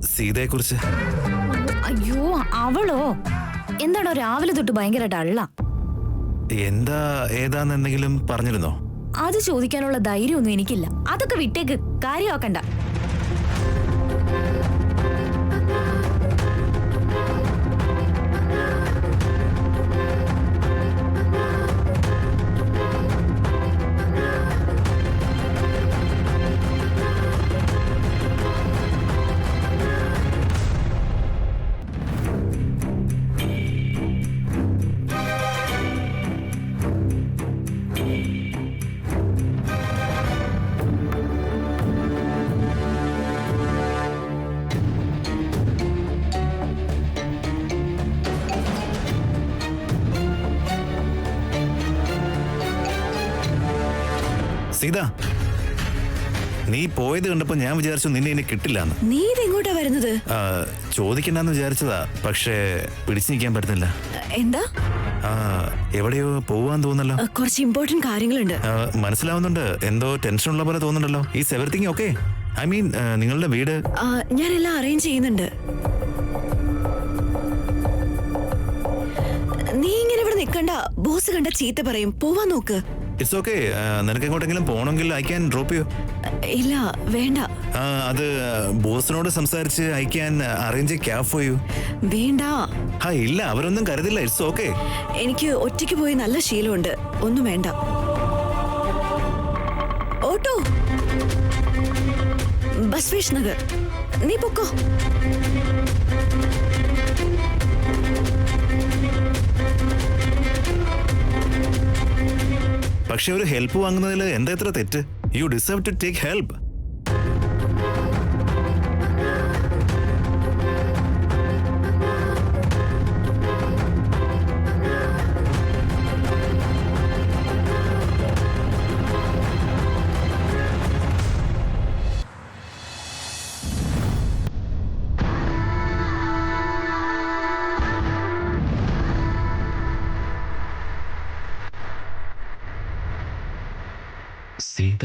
സീതയെ കുറിച്ച്. അയ്യോ അവളോ? എന്താണോ രാവിലെ തൊട്ട് ഭയങ്കര ഡള്ള. എന്താ ഏതാന്ന് എന്തെങ്കിലും പറഞ്ഞിരുന്നോ? അത് ചോദിക്കാനുള്ള ധൈര്യമൊന്നും എനിക്കില്ല. അതൊക്കെ വിട്ടേക്ക്, കാര്യമാക്കണ്ട. സീത, നീ പോയത് കണ്ടപ്പോ ഞാൻ വിചാരിച്ചു നിന്നെ ഇനി കിട്ടില്ലാന്ന്. നീ ഇതെങ്ങോട്ടാ വരുന്നത്? ചോദിക്കണ്ടെന്ന് വിചാരിച്ചതാ, പക്ഷേ പിടിച്ചു നിൽക്കാൻ പറ്റുന്നില്ല. എന്താ? എവിടെയോ പോവാൻ തോന്നല്ലോ. കുറച്ച് ഇമ്പോർട്ടന്റ് കാര്യങ്ങളുണ്ട്. മനസ്സിലാവുന്നുണ്ട്. എന്തോ ടെൻഷൻ ഉള്ള പോലെ തോന്നുന്നുണ്ടല്ലോ. Is everything okay? I mean നിങ്ങളുടെ വീട്. ഞാനെല്ലാം അറേഞ്ച് ചെയ്യുന്നുണ്ട്. നീ ഇങ്ങനെ ഇവിടെ നിൽക്കണ്ട. ബോസ് കണ്ട ചീത്ത പറയും. പോവാൻ നോക്ക്. It's okay. നിനക്ക് എങ്ങോട്ടെങ്കിലും പോകണമെങ്കിൽ ഐ ക്യാൻ ഡ്രോപ്പ് യു. ഇല്ല വേണ്ട. അത് ബോസിനോട് സംസാരിച്ച് I can arrange A cab for you. വേണ്ട. ഇല്ല, അവരൊന്നും കരുതില്ല. It's okay. എനിക്ക് ഒറ്റയ്ക്ക് പോയി നല്ല ശീലമുണ്ട്. ഒന്നും വേണ്ട. ഓട്ടോ ബസ്വേഷ് നഗർ. നീ പൊക്കോ. പക്ഷെ ഒരു ഹെൽപ്പ് വാങ്ങുന്നതിൽ എന്താ എത്ര തെറ്റ്? You deserve to take help. Sita,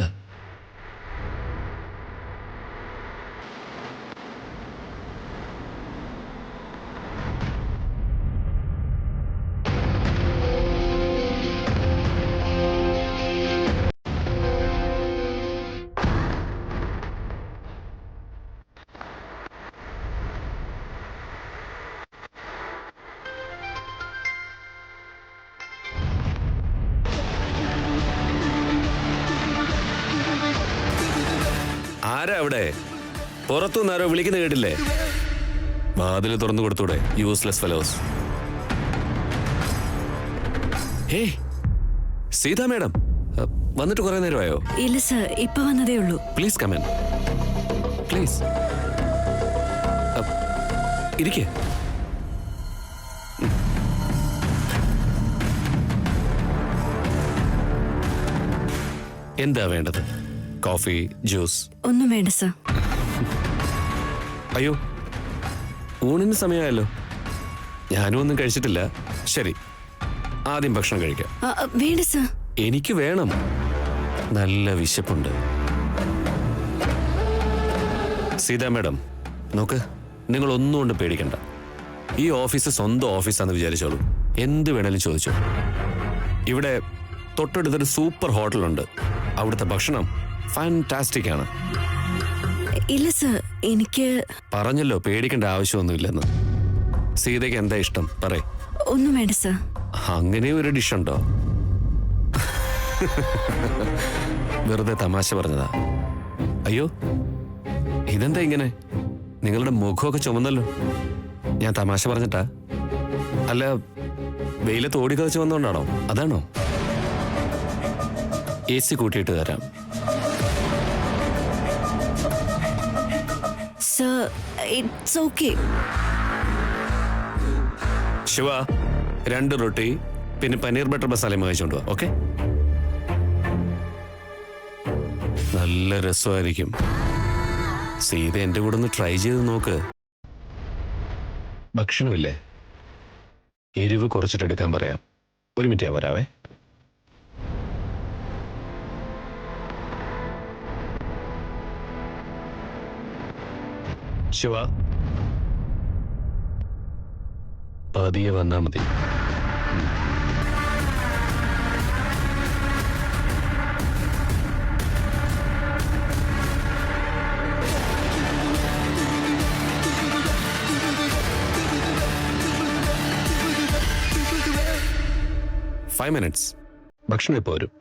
ആരാ അവിടെ? പുറത്തുനിന്ന് ആരോ വിളിക്കുന്ന കേട്ടില്ലേ? വാതിൽ തുറന്നു കൊടുത്തൂടെ? Useless fellows. ഏയ് സീത മാഡം, വന്നിട്ട് കുറെ നേരമായോ? ഇല്ല സർ, ഇപ്പൊ വന്നതേ ഉള്ളൂ. Please come in, please. ഇരിക്കേ. എന്താ വേണ്ടത്? Coffee, juice? ഒന്നും വേണ്ട സർ. അയ്യോ, ഊണിന് സമയമായല്ലോ. ഞാനും ഒന്നും കഴിച്ചിട്ടില്ല. ശരി, ആദ്യം ഭക്ഷണം കഴിക്കാം. വേണ്ട സർ. എനിക്ക് വേണം. നല്ല വിശപ്പുണ്ട്. സീതാ മാഡം, നോക്ക്, നിങ്ങൾ ഒന്നും കൊണ്ട് പേടിക്കണ്ട. ഈ ഓഫീസ് സ്വന്തം ഓഫീസാന്ന് വിചാരിച്ചോളൂ. എന്ത് വേണേലും ചോദിച്ചോ. ഇവിടെ തൊട്ടടുത്തൊരു സൂപ്പർ ഹോട്ടലുണ്ട്. അവിടുത്തെ ഭക്ഷണം ഫാന്റാസ്റ്റിക് ആണ്. ഇല്ല സർ, എനിക്ക് പറഞ്ഞല്ലോ പേടിക്കേണ്ട ആവശ്യമൊന്നുമില്ലെന്ന്. സീതയ്ക്ക് എന്താ ഇഷ്ടം പറയ്. ഒന്നും വേണ്ട സർ. അങ്ങനെ ഒരു ഡിഷ് ഉണ്ടോ? വെറുതെ തമാശ പറഞ്ഞതാ. അയ്യോ, ഇതെന്താ ഇങ്ങനെ? നിങ്ങളുടെ മുഖമൊക്കെ ചുമന്നല്ലോ. ഞാൻ തമാശ പറഞ്ഞിട്ടാ? അല്ല, വെയിലത്ത് ഓടിക്കതച്ച് വന്നോണ്ടാണോ? അതാണോ? AC കൂട്ടിയിട്ട് തരാം. Sir, it's okay. ശിവ, 2 റൊട്ടി പിന്നെ പനീർ ബട്ടർ മസാലയും വാങ്ങിച്ചോണ്ട് വാ. ഓക്കെ? നല്ല രസമായിരിക്കും. സീത എന്റെ കൂടെ ഒന്ന് ട്രൈ ചെയ്ത് നോക്ക്. ഭക്ഷണമില്ലേ? എരിവ് കുറച്ചിട്ടെടുക്കാൻ പറയാം. ഒരു മിനിറ്റ് ഞാൻ വരാവേ. ശിവ പതിയെ വന്നാ മതി. ഫൈവ് മിനിറ്റ്സ് ഭക്ഷണം ഇപ്പോൾ വരും.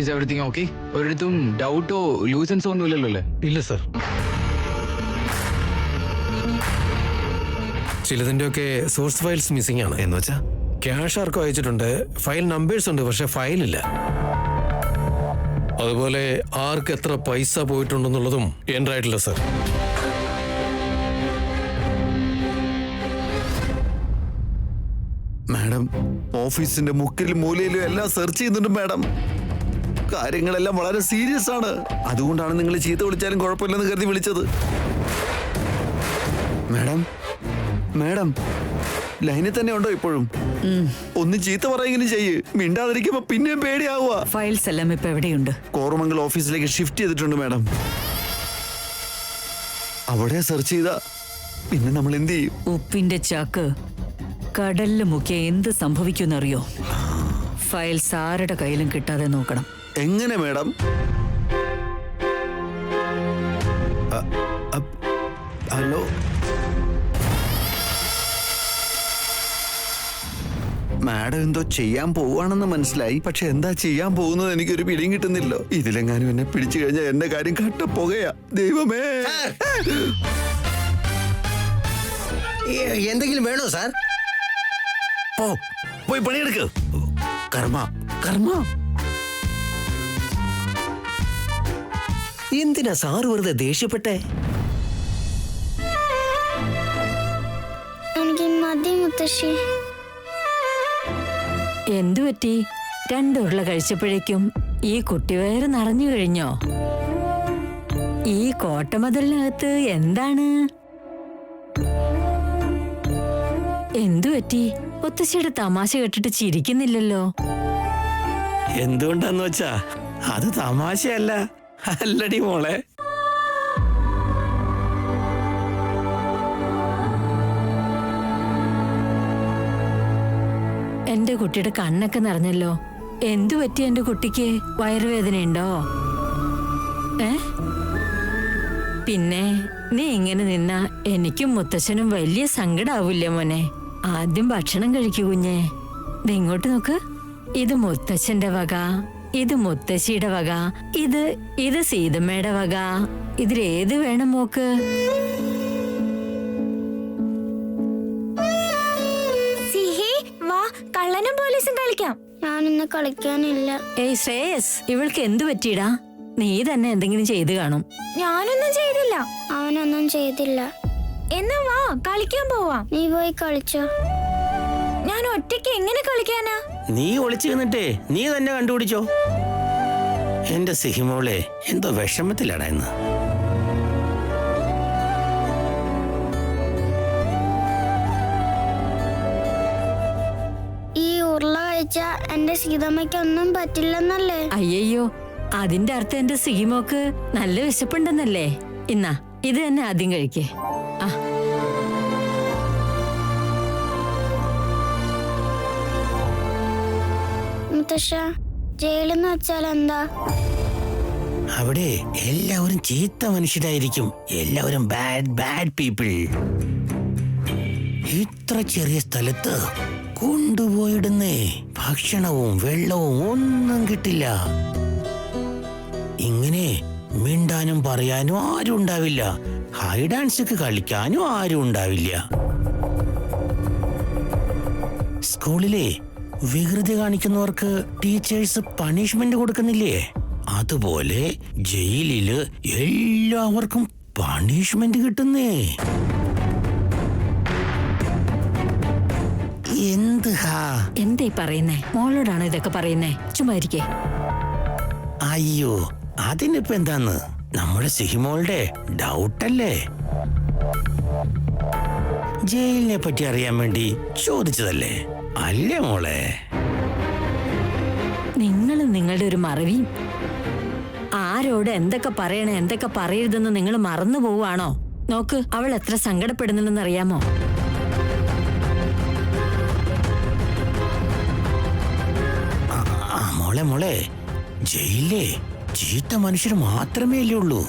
Is everything okay? ഒരിടത്തും ഡൗട്ടോ ലൂസൻസോ ഒന്നും ഇല്ലല്ലോ അല്ലേ? ഇല്ല സർ. ചിലതിൻ്റെയൊക്കെ സോഴ്സ് ഫയൽസ് മിസ്സിംഗ് ആണ്. എന്ന് വെച്ചാ ക്യാഷ് ആർക്കും അയച്ചിട്ടുണ്ട്, ഫയൽ നമ്പേഴ്സ് ഉണ്ട്, പക്ഷെ ഫയലില്ല. അതുപോലെ ആർക്ക് എത്ര പൈസ പോയിട്ടുണ്ടെന്നുള്ളതും എൻ്റർ ആയിട്ടില്ല സർ. മാഡം, ഓഫീസിന്റെ മുക്കിലും മൂലയിലും എല്ലാം സെർച്ച് ചെയ്യുന്നുണ്ട് മാഡം. കാര്യങ്ങളെല്ലാം വളരെ സീരിയസ് ആണ്. അതുകൊണ്ടാണ് നിങ്ങൾ ചീത്ത വിളിച്ചാലും കുഴപ്പമില്ലെന്ന് കരുതി വിളിച്ചത്. മാഡം, മാഡം ലൈനിൽ തന്നെ ഉണ്ടോ ഇപ്പോഴും? ഒന്ന് ചീത്ത പറയെങ്കിലും ചെയ്യ്. മിണ്ടാതിരിക്കുമ്പോ പിന്നെയും പേടിയാവുക. ഫയൽസ് എല്ലാം ഇപ്പൊ എവിടെയുണ്ട്? കോറമംഗൽ ഓഫീസിലേക്ക് ഷിഫ്റ്റ് ചെയ്തിട്ടുണ്ട് മാഡം. അവിടെ സെർച്ച് ചെയ്ത പിന്നെ നമ്മൾ എന്ത് ചെയ്യും? ഉപ്പിന്റെ ചാക്ക് കടലിൽ മുക്കിയ എന്ത് സംഭവിക്കുമെന്നറിയോ? ഫയൽസ് ആരുടെ കയ്യിലും കിട്ടാതെ നോക്കണം. എങ്ങനെ മാഡം? ഹലോ മാഡം, എന്തോ ചെയ്യാൻ പോവാണെന്ന് മനസ്സിലായി. പക്ഷെ എന്താ ചെയ്യാൻ പോകുന്നത് എനിക്കൊരു പിടിയും കിട്ടുന്നില്ലോ. ഇതിലെങ്ങാനും എന്നെ പിടിച്ചു കഴിഞ്ഞാൽ എന്റെ കാര്യം കട്ടപ്പോകയാ. ദൈവമേ, എന്തെങ്കിലും വേണോ സാർ? പോയി പണിയെടുക്ക്. കർമ്മ കർമ്മ. എന്തിനാ സാറ് വെറുതെ ദേഷ്യപ്പെട്ടെ? എനിക്ക് മതി മുത്തശ്ശി. എന്തു പറ്റി? 2 ഉരുള കഴിച്ചപ്പോഴേക്കും ഈ കുട്ടിവയറ് നിറഞ്ഞു കഴിഞ്ഞോ? ഈ കോട്ടമതിലിനകത്ത് എന്താണ്? എന്തു പറ്റി? മുത്തശ്ശിയുടെ തമാശ കേട്ടിട്ട് ചിരിക്കുന്നില്ലല്ലോ. എന്തുകൊണ്ടാന്ന് വെച്ചാ അത് തമാശയല്ല, അല്ലടി മോളെ. എന്റെ കുട്ടിയുടെ കണ്ണൊക്കെ നിറഞ്ഞല്ലോ. എന്തു പറ്റി എന്റെ കുട്ടിക്ക്? വയറുവേദനയുണ്ടോ? പിന്നെ നീ ഇങ്ങനെ നിന്നാ എനിക്കും മുത്തശ്ശനും വലിയ സങ്കടാവൂല്ലേ മോനെ? ആദ്യം ഭക്ഷണം കഴിക്കൂ കുഞ്ഞെ. ദേ ഇങ്ങോട്ട് നോക്ക്. ഇത് മുത്തശ്ശന്റെ വക, ഇത് മുത്തശ്ശിയുടെ വക, ഇത് സീതമ്മയുടെ വക. ഇതിലേത് വേണം മോക്ക്? കള്ളനും പോലീസും കളിക്കാം. ഞാനിന്ന് കളിക്കാനില്ല. ഏയ് ശ്രേയസ്, ഇവൾക്ക് എന്തു പറ്റിയിടാ? നീ തന്നെ എന്തെങ്കിലും ചെയ്തു കാണും. ഞാനൊന്നും ചെയ്തില്ല. അവനൊന്നും ചെയ്തില്ല. എന്നാ വാ കളിക്കാൻ പോവാം. നീ പോയി കളിച്ചോ. ഞാൻ ഒറ്റയ്ക്ക് എങ്ങനെ കളിക്കാനാ? നീ ഒളിച്ചു നിന്നിട്ടേ നീ തന്നെ കണ്ടുപിടിച്ചോ. എന്റെ സിഹിമോളെ എന്തോ വിഷമത്തിലാടാ ഇന്ന്. ഈ ഉരുള കഴിച്ച എന്റെ സീതമ്മയ്ക്കൊന്നും പറ്റില്ലെന്നല്ലേ? അയ്യോ, അതിന്റെ അർത്ഥം എന്റെ സിഹിമോക്ക് നല്ല വിശപ്പുണ്ടെന്നല്ലേ? ഇന്നാ ഇത് തന്നെ ആദ്യം കഴിക്കേ. ആ മുത്തശ്ശ, ജയിലെന്ന് വെച്ചാൽ എന്താ? അവിടെ എല്ലാവരും ചീത്ത മനുഷ്യരായിരിക്കും. എല്ലാവരും ബാഡ് പീപ്പിൾ. ഇത്ര ചെറിയ സ്ഥലത്ത് കൊണ്ടുപോയിടുന്നേ ഭക്ഷണവും വെള്ളവും ഒന്നും കിട്ടില്ല. ഇങ്ങനെ മിണ്ടാനും പറയാനും ആരും ഉണ്ടാവില്ല. ഹൈഡ് ആൻഡ് സീക്ക് കളിക്കാനും ആരും ഉണ്ടാവില്ല. സ്കൂളിലെ വികൃതി കാണിക്കുന്നവർക്ക് ടീച്ചേഴ്സ് പണിഷ്മെന്റ് കൊടുക്കുന്നില്ലേ? അതുപോലെ ജയിലില് എല്ലാവർക്കും പണിഷ്മെന്റ് കിട്ടുന്നേ. എന്തേ പറയുന്നേ? മോളോടാണ് ഇതൊക്കെ പറയുന്നേ? ചുമ്മാ ഇരിക്കേ. അയ്യോ, അതിനിപ്പോ എന്താന്ന് നമ്മുടെ സിഹിമോളുടെ ഡൗട്ടല്ലേ? ജയിലിനെ പറ്റി അറിയാൻ വേണ്ടി ചോദിച്ചതല്ലേ അല്ലേ മോളെ? നിങ്ങൾ നിങ്ങളുടെ ഒരു മറവിയും ആരോട് എന്തൊക്കെ പറയണേ എന്തൊക്കെ പറയരുതെന്ന് നിങ്ങൾ മറന്നു പോവാണോ? നോക്ക്, അവൾ എത്ര സങ്കടപ്പെടുന്നുണ്ടെന്ന് അറിയാമോ? മോളെ ജയിലിലെ ചീത്ത മനുഷ്യർ മാത്രമേ അല്ലേ ഉള്ളൂ.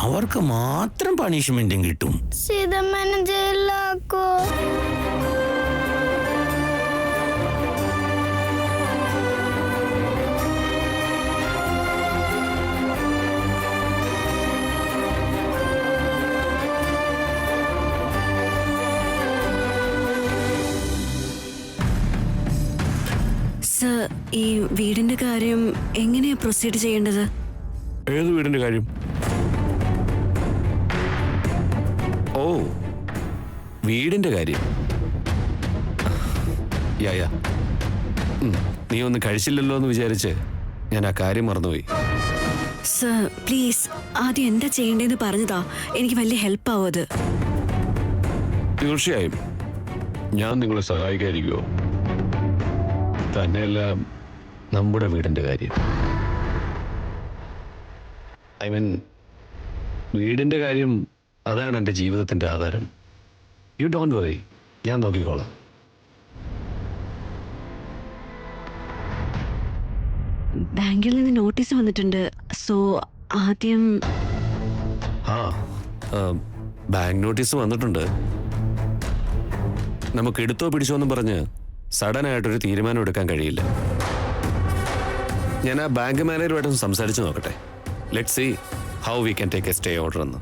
അവർക്ക് മാത്രം പണിഷ്മെന്റും കിട്ടും. സീതമ്മനെ ജയിലിലാക്കോ? സർ, ഈ വീടിന്റെ കാര്യം എങ്ങനെയാ പ്രൊസീഡ് ചെയ്യേണ്ടത്? ഏത് വീടിന്റെ കാര്യം? ഓ, വീടിന്റെ കാര്യം. യാ നീ ഒന്നും കഴിച്ചില്ലല്ലോ എന്ന് വിചാരിച്ച് ഞാൻ ആ കാര്യം മറന്നുപോയി. സർ പ്ലീസ്, ആദ്യം എന്താ ചെയ്യേണ്ടതെന്ന് പറഞ്ഞതാ. എനിക്ക് വലിയ ഹെൽപ്പ് ആവും അത്. തീർച്ചയായും ഞാൻ നിങ്ങളെ സഹായിക്കാതിരിക്കുമോ? തന്നെയല്ല നമ്മുടെ വീടിന്റെ കാര്യം. ഐ മീൻ വീടിന്റെ കാര്യം, അതാണ് എൻ്റെ ജീവിതത്തിന്റെ ആധാരം. യു ഡോണ്ട് വറി, ഞാൻ നോക്കിക്കോളാം. ബാങ്കിൽ നിന്ന് നോട്ടീസ് വന്നിട്ടുണ്ട്. സോ ആദ്യം ബാങ്ക് നോട്ടീസ് വന്നിട്ടുണ്ട്. നമുക്ക് എടുത്തോ പിടിച്ചോ എന്നും പറഞ്ഞ് സഡനായിട്ടൊരു തീരുമാനം എടുക്കാൻ കഴിയില്ല. ഞാൻ ആ ബാങ്ക് മാനേജറുമായിട്ടൊന്ന് സംസാരിച്ച് നോക്കട്ടെ. Let see how we can take a stay order എന്ന്.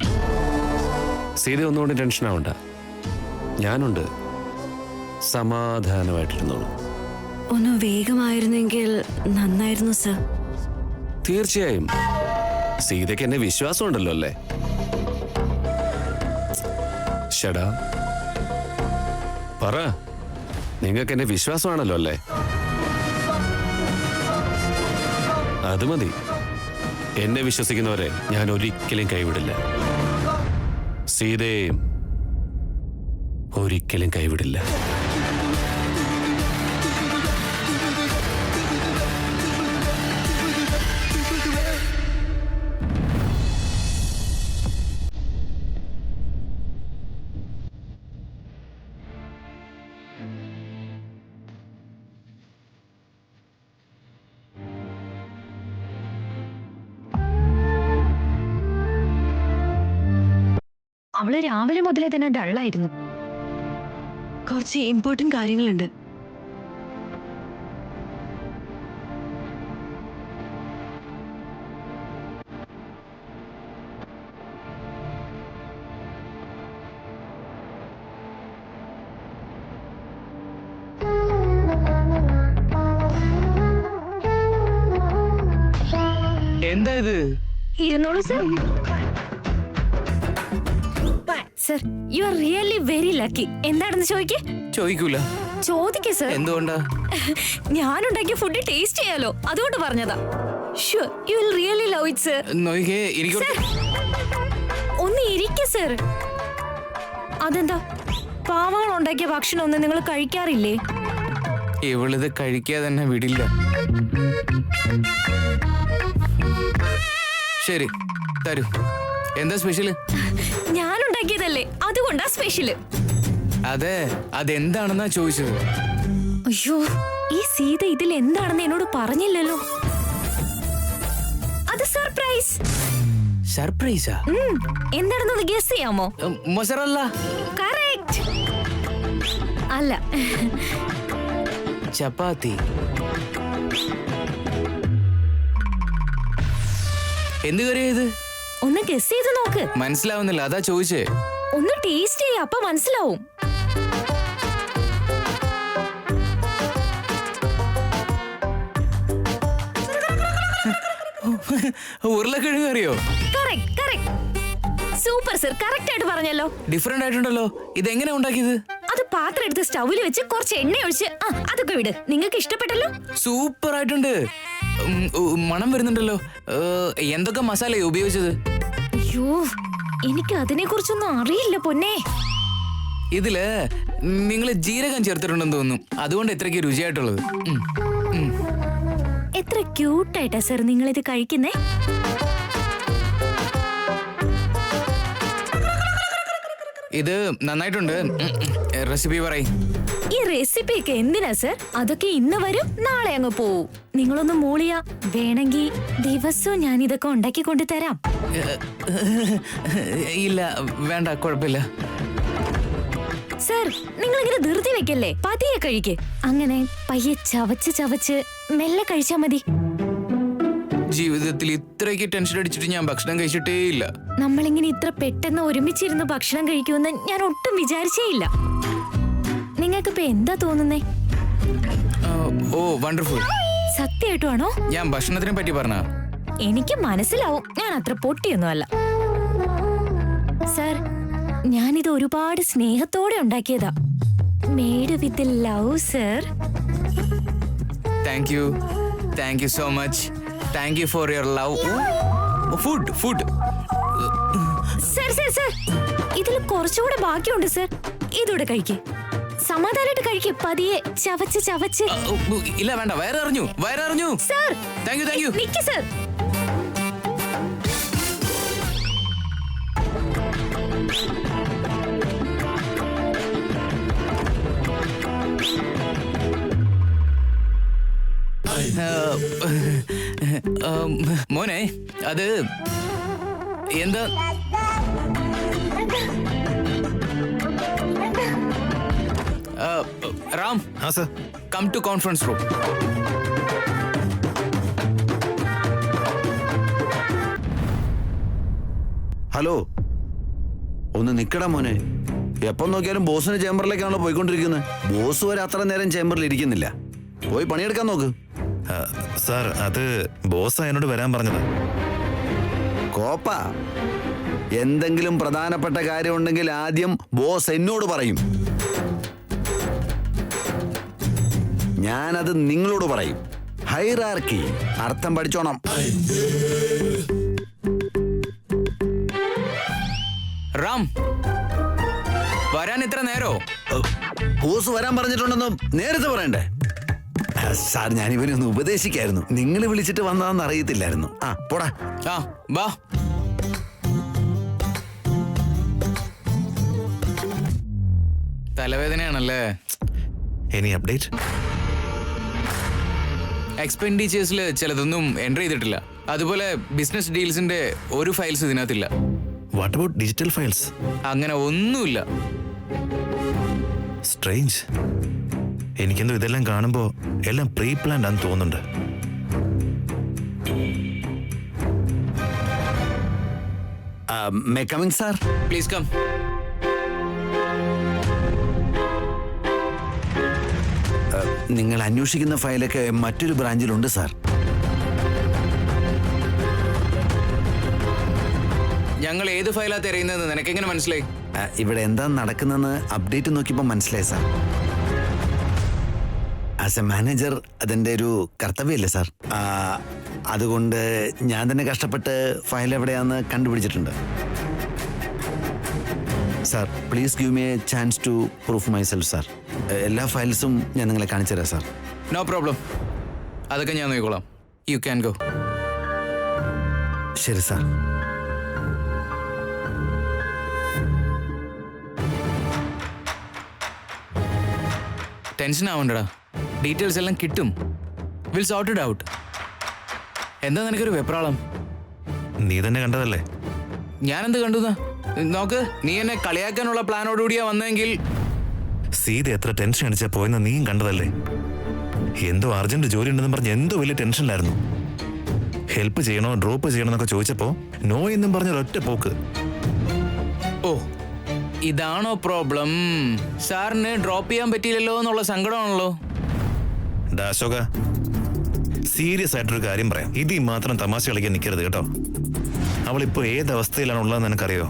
സീത ഒന്നുകൊണ്ട് ടെൻഷൻ ആവണ്ട, ഞാനുണ്ട്. സമാധാനമായിട്ടിരുന്നോളൂ. ഒന്ന് വേഗമായിരുന്നെങ്കിൽ നന്നായിരുന്നു സർ. തീർച്ചയായും സീതയ്ക്ക് എന്നെ വിശ്വാസമുണ്ടല്ലോ അല്ലേ? ഷടാ പറ, നിങ്ങൾക്ക് എന്നെ വിശ്വാസമാണല്ലോ അല്ലേ? അത് മതി. എന്നെ വിശ്വസിക്കുന്നവരെ ഞാൻ ഒരിക്കലും കൈവിടില്ല. സീതയെയും ഒരിക്കലും കൈവിടില്ല. അവള് രാവിലെ മുതലേ തന്നെ ഡള്ളായിരുന്നു. കുറച്ച് ഇമ്പോർട്ടന്റ് കാര്യങ്ങളുണ്ട്. എന്താ ഇത്? ഇരുന്നോളൂ sir. Sir, you are really very lucky. എന്താണെന്ന് ചോദിക്കേ? ചോദിക്കൂല. ചോദിക്കേ സർ. എന്തുകൊണ്ടാ? ഞാനുണ്ടാക്കിയ ഫുഡ് ടേസ്റ്റ് ചെയ്യാലോ, അതുകൊണ്ട് പറഞ്ഞതാ. Sure you will really love it sir. നോക്കിക്കേ, എനിക്ക് സർ, ഒന്ന് ഇരിക്കേ സർ. അതെന്താ, പാവങ്ങൾ ഉണ്ടാക്കിയ ഭക്ഷണം ഒന്നും നിങ്ങൾ കഴിക്കാറില്ലേ? ഇവളിത് കഴിക്കാതെ തന്നെ വിടില്ല. ശരി, തരൂ. എന്താ സ്പെഷ്യല്? ഞാനുണ്ടാക്കിയതല്ലേ, അതുകൊണ്ടാ സ്പെഷ്യല്. അതെ, അതെന്താണെന്നാ ചോദിച്ചത്. അയ്യോ, ഈ സീത ഇതിൽ എന്താണെന്ന് എന്നോട് പറഞ്ഞില്ലല്ലോ. അത് സർപ്രൈസ്. സർപ്രൈസാ? എന്താണെന്ന് ഗസ് ചെയ്യാമോ? മൊസറല്ല. കറക്റ്റ്. അല്ല, ചപ്പാത്തി. എന്ത് കറിയാ ഇത്? ഒന്ന് ഗസ് ചെയ്ത് നോക്ക്. മനസ്സിലാവുന്നില്ല, അതാ ചോദിച്ചേ. ഒന്ന് ടേസ്റ്റ് ചെയ്യ, അപ്പൊ മനസ്സിലാവും. ഉരുളക്കിഴങ്ങ് കറിയോ? Correct, correct. Super sir, correct ആയിട്ട് പറഞ്ഞല്ലോ. ഡിഫറെന്റ് ആയിട്ടുണ്ടല്ലോ. ഇതെങ്ങനെ ഉണ്ടാക്കിയത്? അത് പാത്രം എടുത്ത് സ്റ്റൗവിൽ വെച്ച് കുറച്ച് എണ്ണ ഒഴിച്ച് അതൊക്കെ വിട്. നിങ്ങൾക്ക് ഇഷ്ടപ്പെട്ടല്ലോ? സൂപ്പർ ആയിട്ടുണ്ട്. മണം വരുന്നുണ്ടല്ലോ. എന്തൊക്കെ മസാലയോ ഉപയോഗിച്ചത്? അയ്യോ, എനിക്ക് അതിനെ കുറിച്ചൊന്നും അറിയില്ല പൊന്നെ. ഇതില് നിങ്ങൾ ജീരകം ചേർത്തിട്ടുണ്ടെന്ന് തോന്നുന്നു, അതുകൊണ്ട് ഇത്രയ്ക്ക് രുചിയായിട്ടുള്ളത്. എത്ര ക്യൂട്ടായിട്ടാ സർ നിങ്ങൾ ഇത് കഴിക്കുന്നേ. ഇത് നന്നായിട്ടുണ്ട്. റെസിപ്പി പറയ്. ഈ റെസിപ്പി ഒക്കെ എന്തിനാ സർ? അതൊക്കെ ഇന്ന് വരും, നാളെ അങ്ങ് പോവും. നിങ്ങളൊന്ന് മൂളിയ വേണമെങ്കിൽ ദിവസവും ഞാൻ ഇതൊക്കെ ഉണ്ടാക്കി കൊണ്ടു തരാം. ഇല്ല വേണ്ട, കുഴപ്പമില്ല. സർ നിങ്ങൾ ഇങ്ങനെ ധൃതി വെക്കല്ലേ, പതിയെ കഴിക്ക്. അങ്ങനെ പയ്യെ ചവച്ച് ചവച്ച് മെല്ലെ കഴിച്ചാ മതി. ജീവിതത്തിൽ ഇത്രയ്ക്ക് ടെൻഷൻ അടിച്ചിട്ട് ഞാൻ ഭക്ഷണം കഴിച്ചിട്ടേ ഇല്ല. നമ്മളിങ്ങനെ ഇത്ര പെട്ടെന്ന് ഒരുമിച്ചിരുന്ന് ഭക്ഷണം കഴിക്കുമെന്ന് ഞാൻ ഒട്ടും വിചാരിച്ചേയില്ല. നിങ്ങൾക്കിപ്പോ എന്താ തോന്നുന്നേ? Oh wonderful. സത്യമായിട്ടുമാണോ? ഞാൻ ഭക്ഷണത്തിനെ പറ്റി പറഞ്ഞ എനിക്ക് മനസ്സിലാവും, ഞാൻ അത്ര പൊട്ടിയൊന്നും അല്ല. സർ, ഞാനിത് ഒരുപാട് സ്നേഹത്തോടെ ഉണ്ടാക്കിയതാ. Made with love sir. Thank you so much. Thank you for your love. Food sir sir sir, ഇതിൽ കുറച്ചുകൂടെ ബാക്കിയുണ്ട് സർ. ഇതൂടെ കഴിക്കേ, സമാധാനമായിട്ട് കഴിക്കേ, പതിയെ ചവച്ച് ചവച്ച്. ഇല്ല വേണ്ട, വയററിഞ്ഞു. Sir thank you. നിക്ക് സർ. മോനെ, അത് എന്താ? റാം, ആ sir. Come to conference room. Hello, ഒന്ന് നിക്കടാ മോനെ. എപ്പം നോക്കിയാലും ബോസിന്റെ ചേംബറിലേക്കാണല്ലോ പോയിക്കൊണ്ടിരിക്കുന്നത്. ബോസ് വരെ അത്ര നേരം ചേംബറിൽ ഇരിക്കുന്നില്ല. പോയി പണിയെടുക്കാൻ നോക്ക്. സാർ, അത് ബോസ് എന്നോട് വരാൻ പറഞ്ഞത്. കോപ്പ, എന്തെങ്കിലും പ്രധാനപ്പെട്ട കാര്യം ഉണ്ടെങ്കിൽ ആദ്യം ബോസ് എന്നോട് പറയും. ഞാനത് നിങ്ങളോട് പറയും. ഹൈറാർക്കി അർത്ഥം പഠിച്ചോണം. റാം, വരാൻ ഇത്ര നേരോ? ബോസ് വരാൻ പറഞ്ഞിട്ടുണ്ടെന്നും നേരത്തെ പറയണ്ടേ? സാർ, ഞാൻ ഇവനെ ഒന്ന് ഉപദേശിക്കായിരുന്നു. നിങ്ങൾ വിളിച്ചിട്ട് വന്നതാന്ന് അറിയത്തില്ലായിരുന്നു. ആ പോടാ. ആ വാ. തലവേദനയാണല്ലേ? Any update? എക്സ്പെൻഡിച്ചേഴ്സിൽ ചിലതൊന്നും എൻട്രി ചെയ്തിട്ടില്ല. അതുപോലെ ബിസിനസ് ഡീൽസിന്റെ ഒരു ഫയൽസ് ഇതിനകത്തില്ല. What about digital files? അങ്ങനെ ഒന്നുമില്ല. സ്ട്രേഞ്ച്. എനിക്കെന്തോ ഇതെല്ലാം കാണുമ്പോ എല്ലാം പ്രീ പ്ലാൻഡ് ആണെന്ന് തോന്നുന്നുണ്ട്. May coming sir? Please come. നിങ്ങൾ അന്വേഷിക്കുന്ന ഫയലൊക്കെ മറ്റൊരു ബ്രാഞ്ചിലുണ്ട് സാർ. ഞങ്ങൾ ഏത് ഫയലാ തിരയുന്നതെന്ന് നിനക്കെങ്ങനെ മനസ്സിലായി? ഇവിടെ എന്താ നടക്കുന്നതെന്ന് അപ്ഡേറ്റ് നോക്കിയപ്പോൾ മനസ്സിലായി സാർ. ആസ് എ മാനേജർ അതെൻ്റെ ഒരു കർത്തവ്യമല്ലേ സാർ. അതുകൊണ്ട് ഞാൻ തന്നെ കഷ്ടപ്പെട്ട് ഫയൽ എവിടെയാണെന്ന് കണ്ടുപിടിച്ചിട്ടുണ്ട്. Sir, please give me a chance to proof myself sir. എല്ലാ ഫയൽസും ഞാൻ നിങ്ങളെ കാണിച്ചു തരാം സാർ. നോ പ്രോബ്ലം, അതൊക്കെ ഞാൻ നോക്കിക്കോളാം. You can go. ശരി സാർ. ടെൻഷൻ ആവണ്ടടാ, ഡീറ്റെയിൽസ് എല്ലാം കിട്ടും. Will sort it out. എന്താ നിനക്കൊരു വെപ്രാളം? നീ തന്നെ കണ്ടതല്ലേ? ഞാനെന്ത് കണ്ടുന്ന? നോക്ക്, നീ എന്നെ കളിയാക്കാനുള്ള പ്ലാനോടുകൂടിയാ വന്നെങ്കിൽ. സീത എത്ര ടെൻഷൻ അടിച്ചാ പോയെന്ന് നീയും കണ്ടതല്ലേ? എന്തോ അർജന്റ് ജോലി ഉണ്ടെന്ന് പറഞ്ഞ് എന്തോ വലിയ ടെൻഷനിലായിരുന്നു. ഹെൽപ്പ് ചെയ്യണോ ഡ്രോപ്പ് ചെയ്യണോ എന്നൊക്കെ ചോദിച്ചപ്പോ നോ എന്നും പറഞ്ഞ ഒറ്റ പോക്ക്. ഓ, ഇതാണോ പ്രോബ്ലം? സാറിന് ഡ്രോപ്പ് ചെയ്യാൻ പറ്റിയില്ലല്ലോ എന്നുള്ള സങ്കടമാണല്ലോ. അശോക, സീരിയസ് ആയിട്ടൊരു കാര്യം പറയാം. ഇതിൽ മാത്രം തമാശ കളിക്കാൻ നിൽക്കരുത് കേട്ടോ. അവളിപ്പോ ഏത് അവസ്ഥയിലാണ് ഉള്ളതെന്ന് എനിക്കറിയോ?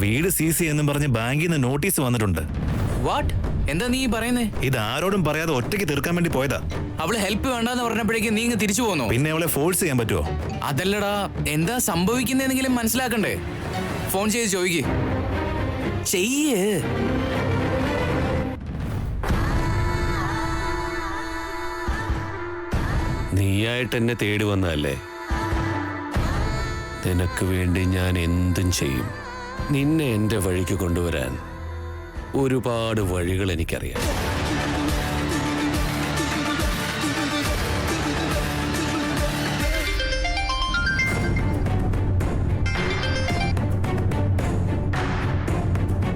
വീട് CC എന്നും പറഞ്ഞ് ബാങ്കിൽ നിന്ന് നോട്ടീസ് വന്നിട്ടുണ്ട്. വാട്ട്? എന്താ നീ പറയുന്നേ? ഇത് ആരോടും പറയാതെ ഒറ്റയ്ക്ക് തീർക്കാൻ വേണ്ടി പോയതാ. അവള് ഹെൽപ്പ് വേണ്ടെന്ന് പറഞ്ഞപ്പോഴേക്കും നീ ഇങ്ങ് തിരിച്ചു പോന്നോ? പിന്നെ അവളെ ഫോഴ്സ് ചെയ്യാൻ പറ്റുമോ? അതല്ലടാ, എന്താ സംഭവിക്കുന്നതെങ്കിലും മനസ്സിലാക്കണ്ടേ? ഫോൺ ചെയ്ത് ചോദിക്ക്. ചെയ്യ്. നീയായിട്ട് എന്നെ തേടി വന്നതല്ലേ? നിനക്ക് വേണ്ടി ഞാൻ എന്തും ചെയ്യും. നിന്നെ എൻ്റെ വഴിക്ക് കൊണ്ടുവരാൻ ഒരുപാട് വഴികൾ എനിക്കറിയാം.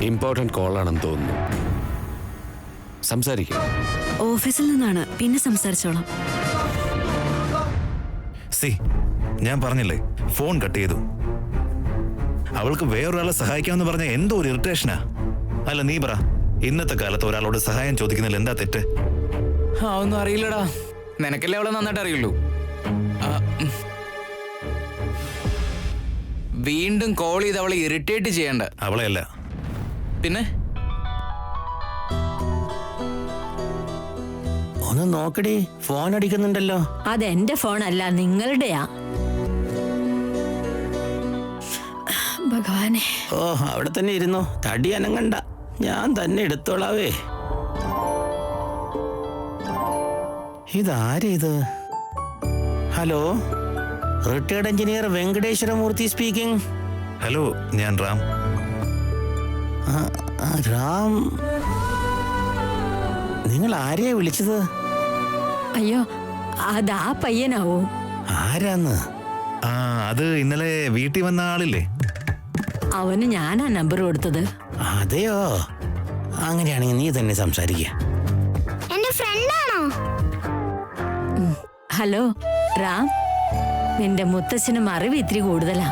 ഇമ്പോർട്ടന്റ് കോളാണെന്ന് തോന്നുന്നു. സംസാരിക്കാം. ഓഫീസിൽ നിന്നാണ്, പിന്നെ സംസാരിച്ചോളാം. ഞാൻ പറഞ്ഞില്ലേ, ഫോൺ കട്ട് ചെയ്തു. അവൾക്ക് വേറൊരാളെ സഹായിക്കാമെന്ന് പറഞ്ഞ എന്തോ ഒരു ഇറിറ്റേഷനാ. അല്ല നീ പറ, ഇന്നത്തെ കാലത്ത് ഒരാളോട് സഹായം ചോദിക്കുന്നതിൽ എന്താ തെറ്റ്? ഒന്നും അറിയില്ലടാ, നിനക്കല്ലേ അവളെ നന്നായിട്ട് അറിയുള്ളൂ. വീണ്ടും കോൾ ചെയ്ത് അവളെ ഇറിറ്റേറ്റ് ചെയ്യണ്ട. അവളെ അല്ല, പിന്നെ ഒന്ന് നോക്കടി, ഫോൺ അടിക്കുന്നുണ്ടല്ലോ. അതെന്റെ ഫോണല്ല, നിങ്ങളുടെയാ. ഭഗവാനെ. ഓ, അവിടെ തന്നെ ഇരുന്നോ, തടി അനങ്ങണ്ട, ഞാൻ തന്നെ എടുത്തോളാവേ. ഇതാരേത്? Hello, retired engineer Venkateswaramurthy speaking. Hello, ഞാൻ റാം. റാം, നിങ്ങൾ ആരെയാ വിളിച്ചത്? അയ്യോ, അതാ പയ്യനാവോ? ആരാന്ന്? അത് ഇന്നലെ വീട്ടിൽ വന്ന ആളില്ലേ? അവന് ഞാനാ നമ്പർ കൊടുത്തത്. അതെയോ? അങ്ങനെയാണെങ്കിൽ നീ തന്നെ സംസാരിക്ക. എന്റെ ഫ്രണ്ടാണോ? ഹലോ റാം, നിന്റെ മുത്തച്ഛനും അറിവ് ഇത്തിരി കൂടുതലാ.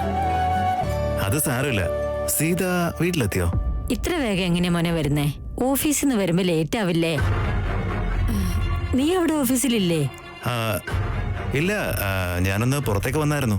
അത് സാരമില്ല. സീത വീട്ടിലെത്തിയോ? ഇത്ര വേഗം എങ്ങനെയാ മോനെ വരുന്നേ? ഓഫീസിൽ നിന്ന് വരുമ്പോ ലേറ്റ് ആവില്ലേ? നീ അവിടെ ഓഫീസിലില്ലേ? ഇല്ല, ഞാനൊന്ന് പുറത്തേക്ക് വന്നായിരുന്നു.